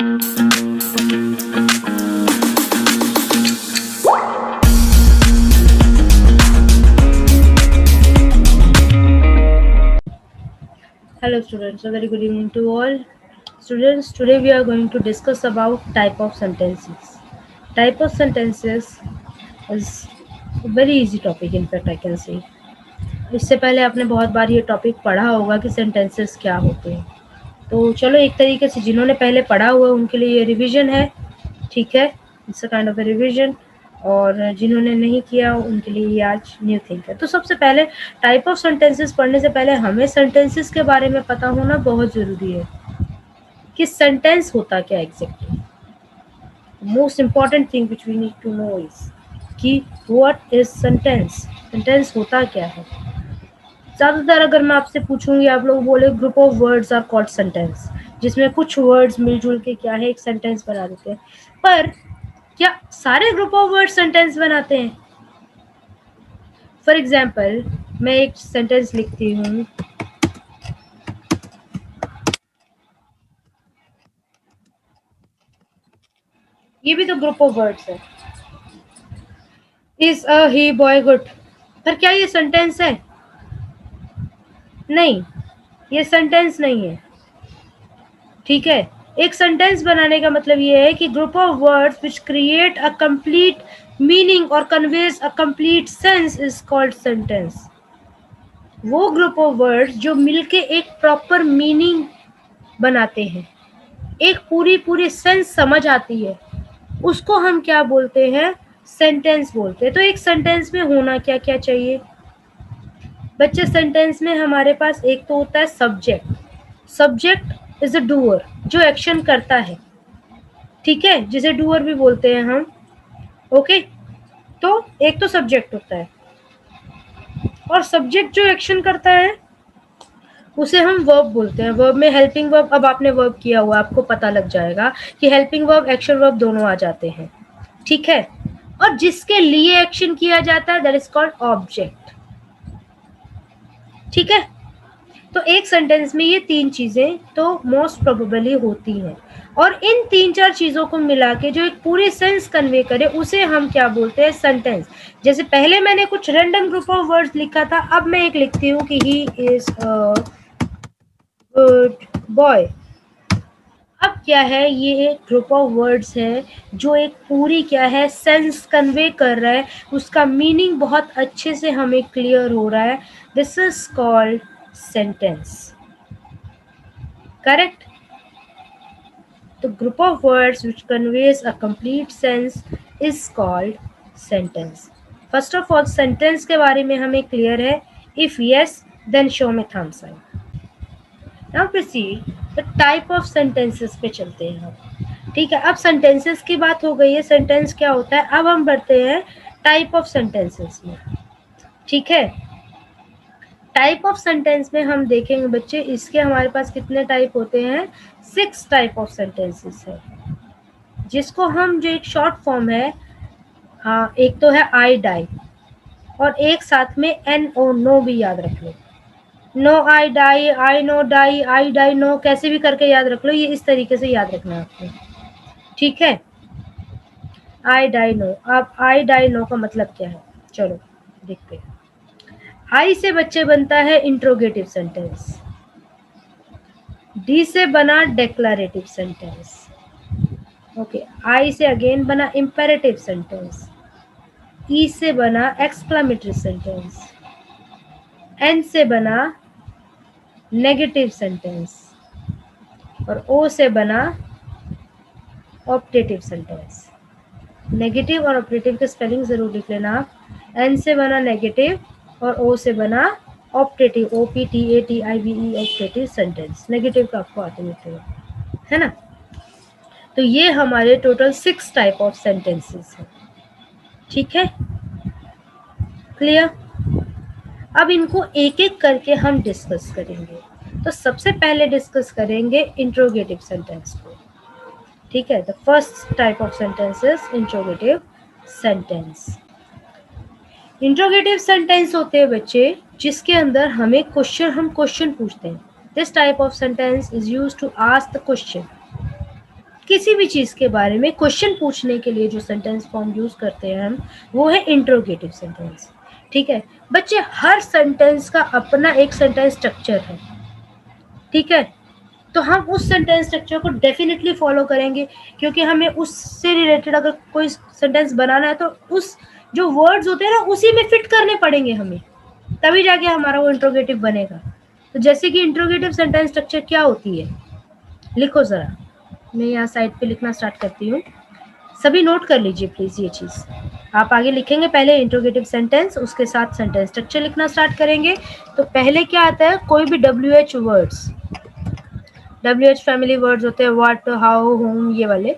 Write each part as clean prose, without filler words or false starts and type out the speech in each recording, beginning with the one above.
Hello students, a very good evening to all. Students, today we are going to discuss about type of sentences. Type of sentences is a very easy topic, in fact I can say. इससे पहले आपने बहुत बार ये topic पढ़ा होगा कि sentences क्या होते हैं, तो चलो एक तरीके से जिन्होंने पहले पढ़ा हुआ है उनके लिए ये रिवीजन है, ठीक है, it's a kind of A revision, और जिन्होंने नहीं किया उनके लिए ये आज न्यू थिंग है। तो सबसे पहले टाइप ऑफ सेंटेंसेस पढ़ने से पहले हमें सेंटेंसेस के बारे में पता होना बहुत ज़रूरी है कि सेंटेंस होता क्या exactly. Most important thing which we need to know is कि व्हाट इज सेंटेंस, सेंटेंस होता क्या है। ज़्यादातर अगर मैं आपसे पूछूंगी आप लोग बोले group of words are called sentence, जिसमें कुछ वर्ड्स मिलजुल के क्या है एक सेंटेंस बना देते हैं, पर क्या सारे ग्रुप ऑफ वर्ड सेंटेंस बनाते हैं? फॉर एग्जाम्पल मैं एक सेंटेंस लिखती हूँ, ये भी तो ग्रुप ऑफ वर्ड्स है, is a he boy good, पर क्या ये सेंटेंस है? नहीं, ये सेंटेंस नहीं है, ठीक है। एक सेंटेंस बनाने का मतलब ये है कि group of words which create a complete meaning और conveys a complete sense is called sentence. वो ग्रुप ऑफ वर्ड्स जो मिलके एक प्रॉपर मीनिंग बनाते हैं, एक पूरी सेंस समझ आती है, उसको हम क्या बोलते हैं? सेंटेंस बोलते हैं। तो एक सेंटेंस में होना क्या क्या चाहिए बच्चे? सेंटेंस में हमारे पास एक तो होता है subject, subject is a doer, जो एक्शन करता है, ठीक है, जिसे डूअर भी बोलते हैं हम, ओके। तो एक तो सब्जेक्ट होता है, और सब्जेक्ट जो एक्शन करता है उसे हम वर्ब बोलते हैं। वर्ब में हेल्पिंग वर्ब, अब आपने वर्ब किया हुआ आपको पता लग जाएगा कि हेल्पिंग वर्ब एक्शन वर्ब दोनों आ जाते हैं, ठीक है। और जिसके लिए एक्शन किया जाता है दैट इज कॉल्ड ऑब्जेक्ट, ठीक है। तो एक सेंटेंस में ये तीन चीजें तो मोस्ट प्रोबेबली होती हैं, और इन तीन चार चीजों को मिला के जो एक पूरी सेंस कन्वे करे उसे हम क्या बोलते हैं? सेंटेंस। जैसे पहले मैंने कुछ रैंडम ग्रुप ऑफ वर्ड्स लिखा था, अब मैं एक लिखती हूँ कि ही इज अ गुड बॉय। अब क्या है, ये एक ग्रुप ऑफ वर्ड्स है जो एक पूरी क्या है सेंस कन्वे कर रहा है, उसका मीनिंग बहुत अच्छे से हमें क्लियर हो रहा है। This is called sentence, correct. तो group of words which conveys a complete sense is called sentence. First of all sentence के बारे में हमें क्लियर है, if yes then show me thumbs sign. Now proceed the type of sentences पे चलते हैं हम, ठीक है। अब सेंटेंसेस की बात हो गई है, सेंटेंस क्या होता है, अब हम बढ़ते हैं टाइप ऑफ सेंटेंसेस में, ठीक है। टाइप ऑफ सेंटेंस में हम देखेंगे बच्चे, इसके हमारे पास कितने टाइप होते हैं? 6 टाइप ऑफ सेंटेंसेस है, जिसको हम जो एक शॉर्ट फॉर्म है, हाँ, एक तो है आई डाई, और एक साथ में एन ओ नो भी याद रख लो। No I die, I no die, I die no, कैसे भी करके याद रख लो, ये इस तरीके से याद रखना है आपको, ठीक है। आई डाई नो, अब आई डाई नो का मतलब क्या है, चलो देखते हैं। आई से बच्चे बनता है इंट्रोगेटिव सेंटेंस, डी से बना डेक्लरेटिव सेंटेंस, ओके। आई से अगेन बना इंपेरेटिव सेंटेंस, ई से बना एक्सक्लामेटरी सेंटेंस, एन से बना नेगेटिव सेंटेंस, और ओ से बना ऑप्टेटिव सेंटेंस। नेगेटिव और ऑप्टेटिव के स्पेलिंग जरूर लिख लेना आप। एन से बना नेगेटिव और ओ से बना optative, OPTATIVE, optative sentence. Negative का आपको आते लिखते है ना। तो ये हमारे टोटल 6 टाइप ऑफ सेंटेंसेस हैं, ठीक है, क्लियर। अब इनको एक एक करके हम डिस्कस करेंगे। तो सबसे पहले डिस्कस करेंगे इंट्रोगेटिव सेंटेंस को, ठीक है। The first type of sentence is interrogative sentence. Interrogative sentence होते हैं बच्चे जिसके अंदर हम क्वेश्चन पूछते हैं। This type of sentence is used to ask the question किसी भी चीज के बारे में क्वेश्चन पूछने के लिए जो सेंटेंस फॉर्म यूज करते हैं हम, वो है इंट्रोगेटिव सेंटेंस। ठीक है बच्चे, हर सेंटेंस का अपना एक सेंटेंस स्ट्रक्चर है। ठीक है, तो हम उस सेंटेंस स्ट्रक्चर को डेफिनेटली फॉलो करेंगे, क्योंकि हमें उससे रिलेटेड अगर कोई सेंटेंस बनाना है तो उस जो वर्ड्स होते हैं ना उसी में फिट करने पड़ेंगे हमें, तभी जाके हमारा वो इंट्रोगेटिव बनेगा। तो जैसे कि इंट्रोगेटिव सेंटेंस स्ट्रक्चर क्या होती है, लिखो जरा। मैं यहाँ साइड पे लिखना स्टार्ट करती हूँ, सभी नोट कर लीजिए प्लीज ये चीज। आप आगे लिखेंगे पहले इंट्रोगेटिव सेंटेंस, उसके साथ सेंटेंस स्ट्रक्चर लिखना स्टार्ट करेंगे। तो पहले क्या आता है, कोई भी WH words, WH family words होते हैं, व्हाट, हाउ, होम, ये वाले।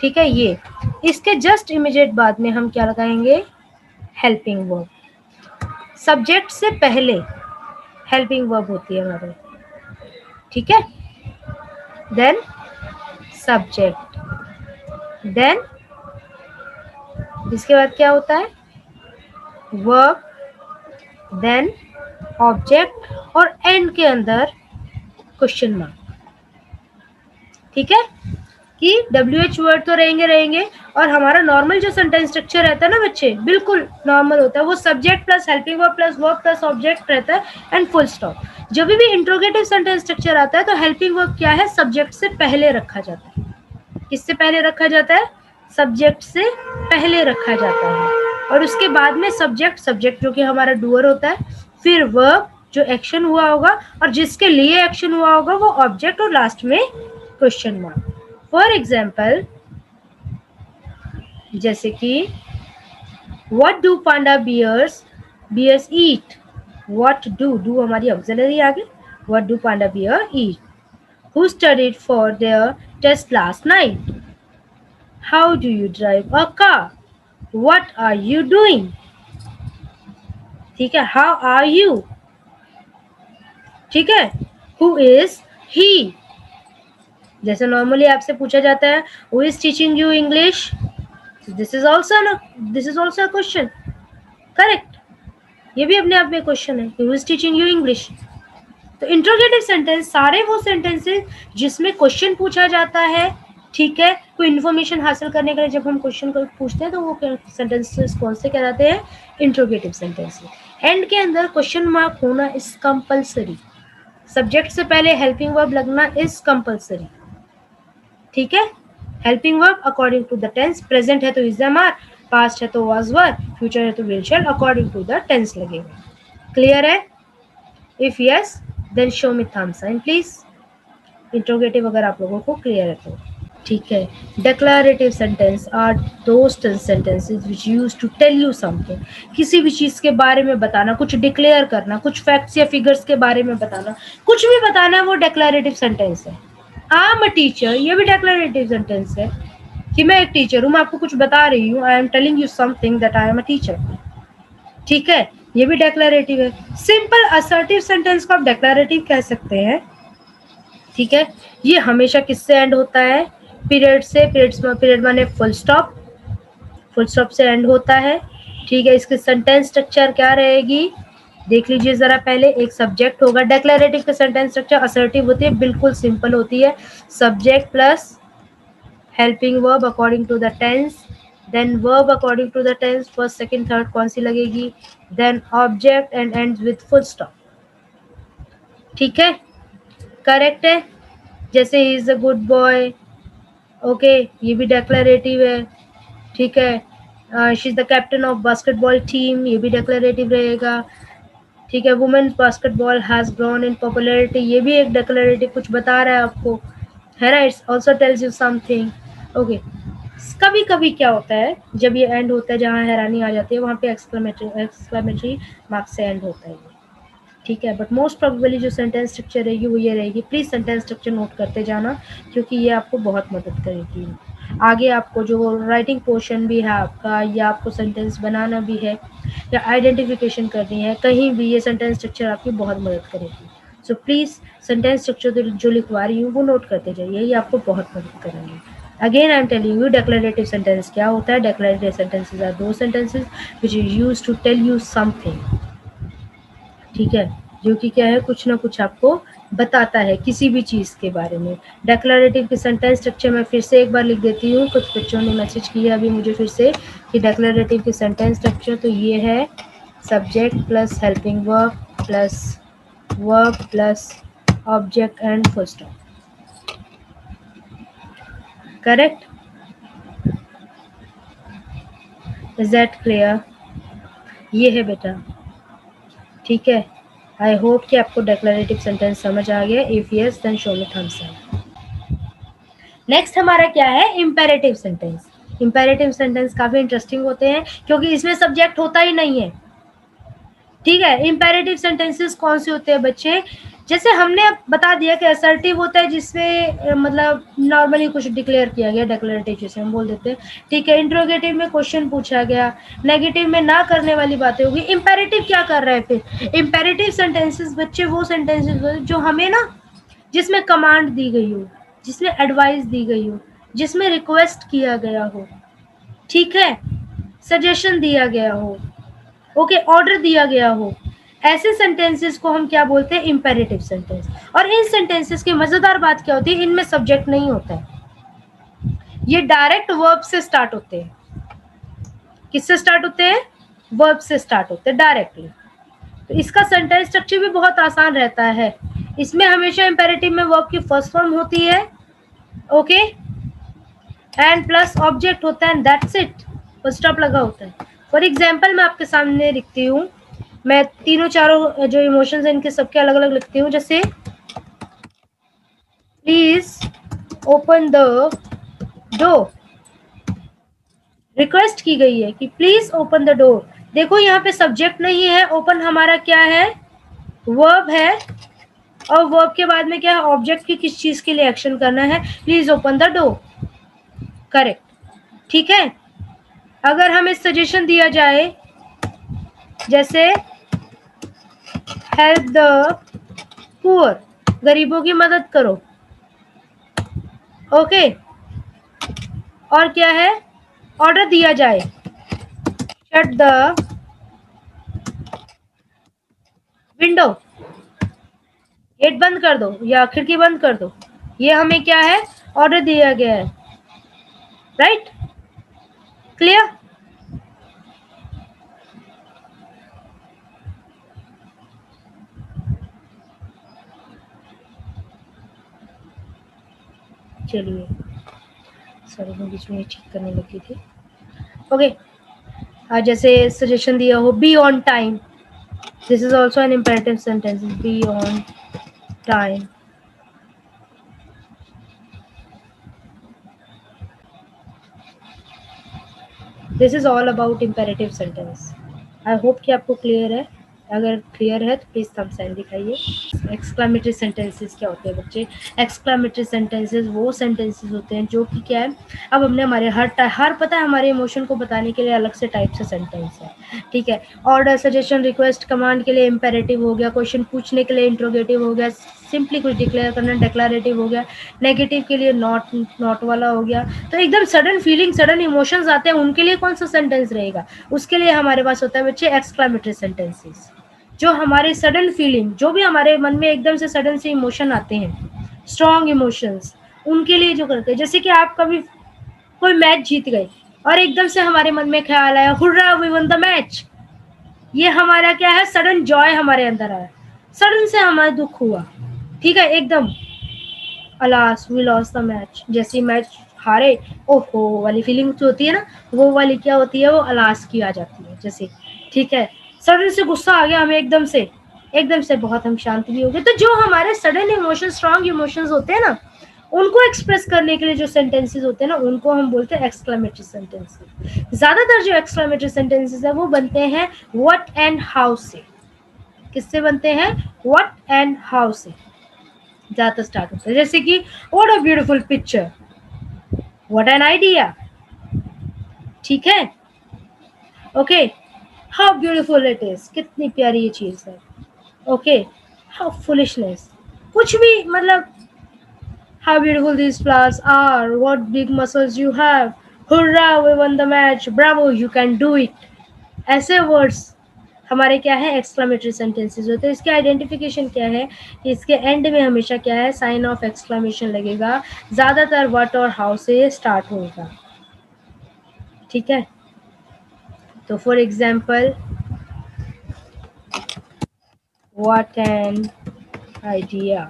ठीक है, ये इसके जस्ट इमीडिएट बाद में हम क्या लगाएंगे, हेल्पिंग वर्ब। सब्जेक्ट से पहले हेल्पिंग वर्ब होती है हमारे। ठीक है, देन सब्जेक्ट, देन इसके बाद क्या होता है, वर्ब, देन ऑब्जेक्ट, और एंड के अंदर क्वेश्चन मार्क। ठीक है, कि WH वर्ड तो रहेंगे और हमारा नॉर्मल जो सेंटेंस स्ट्रक्चर रहता है ना बच्चे, बिल्कुल नॉर्मल होता है, वो subject plus helping verb plus object रहता है एंड फुल स्टॉप। जब भी इंट्रोगेटिव सेंटेंस स्ट्रक्चर आता है तो हेल्पिंग वर्ब क्या है, सब्जेक्ट से पहले रखा जाता है। किससे पहले रखा जाता है, सब्जेक्ट से पहले रखा जाता है, और उसके बाद में सब्जेक्ट जो कि हमारा डूअर होता है, फिर वर्ब जो एक्शन हुआ होगा और जिसके लिए एक्शन हुआ होगा वो ऑब्जेक्ट, और लास्ट में क्वेश्चन मार्क। फॉर एग्जाम्पल, जैसे कि what do panda bears eat, what do हमारी ऑक्सिलरी आ गई, what do panda bear eat, who studied for their test last night, how do you drive a car, what are you doing. ठीक है, how are you. ठीक है, who is he, जैसे normally आपसे पूछा जाता है who is teaching you English, this is also a question, correct, ये भी अपने आप में क्वेश्चन है, who is teaching you English. तो इंट्रोगेटिव सेंटेंस सारे वो सेंटेंसेस जिसमें क्वेश्चन पूछा जाता है। ठीक है, कोई इन्फॉर्मेशन हासिल करने के लिए जब हम क्वेश्चन को पूछते हैं तो वो सेंटेंसेस कौन से कहलाते हैं, इंट्रोगेटिव सेंटेंसेस। एंड के अंदर क्वेश्चन मार्क होना इज कंपल्सरी, सब्जेक्ट से पहले हेल्पिंग वर्ब लगना इज कंपल्सरी। ठीक है, helping verb according to the tense, present है तो इज एम आर, पास्ट है तो वाज वर, फ्यूचर है तो will shall, according to the tense लगेगा। क्लियर है? If yes then show me thumb sign please, interrogative अगर आप लोगों को क्लियर है तो। ठीक है, declarative sentences are those sentences which used to tell you something, किसी भी चीज के बारे में बताना, कुछ डिक्लेयर करना, कुछ फैक्ट्स या फिगर्स के बारे में बताना, कुछ भी बताना है, वो डिक्लेरेटिव सेंटेंस है। आई एम अ टीचर, ये भी डिक्लेरेटिव सेंटेंस है कि मैं एक टीचर हूँ, मैं आपको कुछ बता रही हूँ, आई am telling you something that I am a teacher. ठीक है, ये भी डिक्लेरेटिव है। सिंपल असर्टिव सेंटेंस को आप डिक्लेरेटिव कह सकते हैं। ठीक है, ये हमेशा किससे एंड होता है, पीरियड से, पीरियड माने फुल स्टॉप, फुल स्टॉप से एंड होता है। ठीक है, इसकी सेंटेंस स्ट्रक्चर क्या रहेगी, देख लीजिए जरा। पहले एक सब्जेक्ट होगा, डिक्लेरेटिव का सेंटेंस स्ट्रक्चर असर्टिव होती है, बिल्कुल सिंपल होती है, subject plus helping verb according to the tense, then verb according to the tense, first second third कौन सी लगेगी, then object and ends with full stop. ठीक है, करेक्ट है। जैसे he is a good boy, okay, ये भी declarative है। ठीक है, she is the captain of basketball team, ये भी डिक्लेरेटिव रहेगा। ठीक है, women's basketball has grown in popularity, ये भी एक डिक्लेरेटिव कुछ बता रहा है आपको, है ना, it's also tells you something. Okay, कभी कभी क्या होता है जब ये एंड होता है, जहाँ हैरानी आ जाती है वहाँ पे एक्सक्लेमेटरी मार्क से एंड होता है। ठीक है, बट मोस्ट प्रोबेबली जो सेंटेंस स्ट्रक्चर रहेगी वो ये रहेगी। प्लीज सेंटेंस स्ट्रक्चर नोट करते जाना, क्योंकि ये आपको बहुत मदद करेगी आगे। आपको जो राइटिंग पोर्शन भी है आपका, या आपको सेंटेंस बनाना भी है या आइडेंटिफिकेशन करनी है कहीं भी, ये सेंटेंस स्ट्रक्चर आपकी बहुत मदद करेगी। सो प्लीज सेंटेंस स्ट्रक्चर जो लिखवा रही हूँ वो नोट करते जाइए, ये आपको बहुत मदद करेंगे। Again I am telling you declarative sentence क्या होता है। Declarative sentences are those sentences which is used to tell you something. ठीक है, जो कि क्या है, कुछ ना कुछ आपको बताता है किसी भी चीज़ के बारे में। डिक्लेरेटिव की सेंटेंस स्ट्रक्चर मैं फिर से एक बार लिख देती हूँ, कुछ बच्चों ने मैसेज किया अभी मुझे फिर से कि डिक्लेरेटिव की सेंटेंस स्ट्रक्चर तो ये है subject plus helping verb plus object and full stop. Correct? Is that clear? ये है बेटा, ठीक है। आई होप कि आपको डिक्लेरेटिव सेंटेंस समझ आ गया। If yes then show me thumbs up. Next हमारा क्या है? Imperative sentence. इंपेरेटिव सेंटेंस काफी इंटरेस्टिंग होते हैं क्योंकि इसमें सब्जेक्ट होता ही नहीं है, ठीक है। इंपेरेटिव सेंटेंसेस कौन से होते हैं बच्चे? जैसे हमने अब बता दिया कि असर्टिव होता है जिसमें मतलब नॉर्मली कुछ डिक्लेयर किया गया, डिक्लेरेटिव जिसे हम बोल देते हैं, ठीक है। इंट्रोगेटिव में क्वेश्चन पूछा गया, नेगेटिव में ना करने वाली बातें होगी। इंपेरेटिव क्या कर रहा है फिर? इंपेरेटिव सेंटेंसेस बच्चे वो सेंटेंसेस जो हमें ना, जिसमें कमांड दी गई हो, जिसमें एडवाइस दी गई हो, जिसमें रिक्वेस्ट किया गया हो, ठीक है, सजेशन दिया गया हो, ओके, ऑर्डर दिया गया हो, ऐसे सेंटेंसेस को हम क्या बोलते हैं? Imperative sentence. और इन सेंटेंसेस की मजेदार बात क्या होती है? इनमें सब्जेक्ट नहीं होता है, ये डायरेक्ट वर्ब से स्टार्ट होते हैं। किससे स्टार्ट होते हैं? वर्ब से स्टार्ट होते हैं डायरेक्टली। तो इसका सेंटेंस स्ट्रक्चर भी बहुत आसान रहता है। इसमें हमेशा इंपेरेटिव में वर्ब की फर्स्ट फॉर्म होती है, ओके, एंड प्लस ऑब्जेक्ट होता है, and that's it, full stop लगा होता है। फॉर एग्जाम्पल मैं आपके सामने लिखती हूँ, मैं तीनों चारों जो इमोशंस हैं इनके सबके अलग अलग लिखती हूँ। जैसे please open the door, request की गई है कि प्लीज ओपन द डोर। देखो यहाँ पे सब्जेक्ट नहीं है, ओपन हमारा क्या है? वर्ब है, और वर्ब के बाद में क्या है? ऑब्जेक्ट की किस चीज के लिए एक्शन करना है? Please open the door, correct, ठीक है। अगर हमें सजेशन दिया जाए जैसे हेल्प द पुअर, गरीबों की मदद करो, ओके, और क्या है? ऑर्डर दिया जाए शट द विंडो, गेट बंद कर दो या खिड़की बंद कर दो, ये हमें क्या है? ऑर्डर दिया गया है, राइट? क्लियर? चलिए, सॉरी मैं बीच में चेक करने लगी थी, ओके। जैसे सजेशन दिया हो be on time, this is also an imperative sentence, be on time. This is all about imperative sentence. I hope कि आपको क्लियर है। अगर क्लियर है तो प्लीज़ थम्स साइन दिखाइए। एक्सक्लामेटरी सेंटेंसेस क्या होते हैं बच्चे? एक्सक्लामेटरी सेंटेंसेस वो सेंटेंसेस होते हैं जो कि क्या है, अब हमने हमारे हर पता है हमारे इमोशन को बताने के लिए अलग से टाइप से सेंटेंस है, ठीक है। ऑर्डर, सजेशन, रिक्वेस्ट, कमांड के लिए इम्पेरेटिव हो गया, क्वेश्चन पूछने के लिए इंट्रोगेटिव हो गया, सिंपली कुछ डिक्लेयर करना डिक्लेरेटिव हो गया, नेगेटिव के लिए नॉट वाला हो गया। तो एकदम सडन फीलिंग, सडन इमोशंस आते हैं, उनके लिए कौन सा सेंटेंस रहेगा? उसके लिए हमारे पास होता है बच्चे एक्सक्लामेटरी सेंटेंसेस। जो हमारे सडन फीलिंग, जो भी हमारे मन में एकदम से सडन से इमोशन आते हैं, स्ट्रॉन्ग इमोशंस, उनके लिए जो करते हैं, जैसे कि आप कभी कोई मैच जीत गए और एकदम से हमारे मन में ख्याल आया hurrah we won the match, ये हमारा क्या है? सडन जॉय हमारे अंदर आया, सडन से हमारा दुख हुआ, ठीक है, एकदम alas we lost the match, जैसे मैच हारे, ओहो वाली फीलिंग जो होती है ना, वो वाली क्या होती है? वो अलास की आ जाती है जैसे, ठीक है। सडन से गुस्सा आ गया हमें, एकदम से बहुत हम शांत भी हो गए। तो जो हमारे सडन इमोशन, स्ट्रॉन्ग इमोशंस होते हैं ना, उनको एक्सप्रेस करने के लिए जो सेंटेंसेस होते हैं ना, उनको हम बोलते हैं एक्सक्लेमेटरी सेंटेंसेस। ज्यादातर जो एक्सक्लेमेटरी सेंटेंसेस है वो बनते हैं व्हाट एंड हाउ से। किससे बनते हैं? व्हाट एंड हाउ से ज्यादा स्टार्ट होता है। जैसे कि what a beautiful picture, what an idea, ठीक है, okay, how beautiful it is, कितनी प्यारी ये चीज है, ओके, हाउ फुलिशनेस, कुछ भी मतलब, how beautiful these flowers are, what big muscles you have, hurrah we won the match, bravo you can do it, ऐसे वर्ड्स हमारे क्या है एक्सक्लामेटरी सेंटेंसेस होते हैं। इसके आइडेंटिफिकेशन क्या है कि इसके एंड में हमेशा क्या है साइन ऑफ एक्सक्लामेशन लगेगा, ज़्यादातर व्हाट और हाउ से स्टार्ट होगा। ठीक है, तो for example what an idea,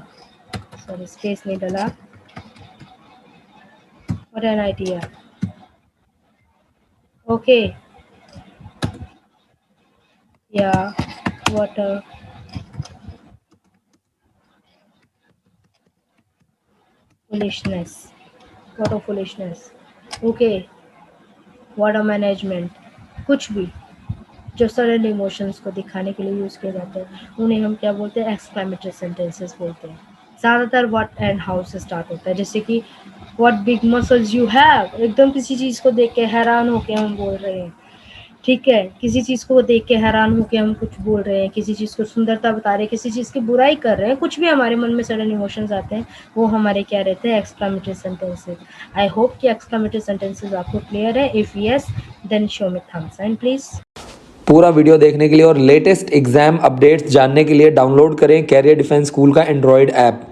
sorry space नहीं डाला, व्हाट एन आइडिया, ओके, या what a foolishness, what a foolishness, okay, what a management, कुछ भी जो सडन इमोशंस को दिखाने के लिए यूज़ किए जाते हैं उन्हें हम क्या बोलते हैं एक्सक्लेमेटरी सेंटेंसेस बोलते हैं। ज़्यादातर व्हाट एंड हाउ से स्टार्ट होता है, जैसे कि what big muscles you have, एकदम किसी चीज़ को देख के हैरान होके हम बोल रहे हैं। ठीक है, किसी चीज़ को देख के हैरान होके हम कुछ बोल रहे हैं, किसी चीज़ को सुंदरता बता रहे हैं, किसी चीज़ की बुराई कर रहे हैं, कुछ भी हमारे मन में सडन इमोशंस आते हैं वो हमारे क्या रहते हैं एक्सक्लेमेटरी सेंटेंसेस। आई होप कि एक्सक्लेमेटरी सेंटेंसेस आपको क्लियर है। If yes then show me thumbs sign please. पूरा वीडियो देखने के लिए और लेटेस्ट एग्जाम अपडेट्स जानने के लिए डाउनलोड करें कैरियर डिफेंस स्कूल का एंड्रॉयड ऐप।